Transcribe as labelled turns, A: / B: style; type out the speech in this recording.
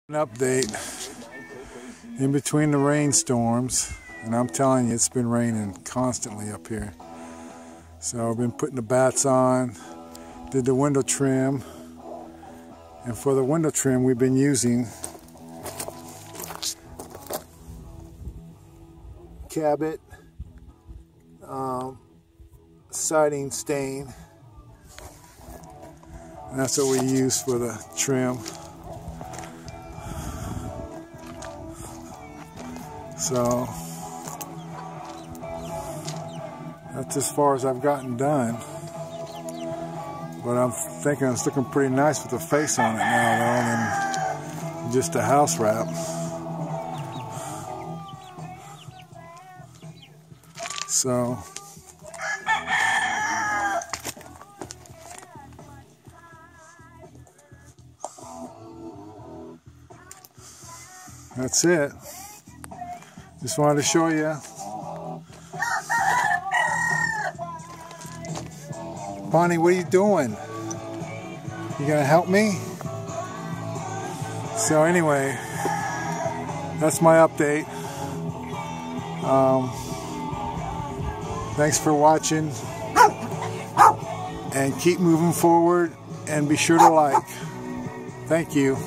A: An update in between the rainstorms, and I'm telling you, it's been raining constantly up here. So I've been putting the bats on, did the window trim, and for the window trim we've been using Cabot siding stain, and that's what we use for the trim. So that's as far as I've gotten done, but I'm thinking it's looking pretty nice with the face on it now, though, than just a house wrap. So that's it. Just wanted to show you. Bonnie, what are you doing? You gonna help me? So anyway, that's my update. Thanks for watching, and keep moving forward, and be sure to like. Thank you.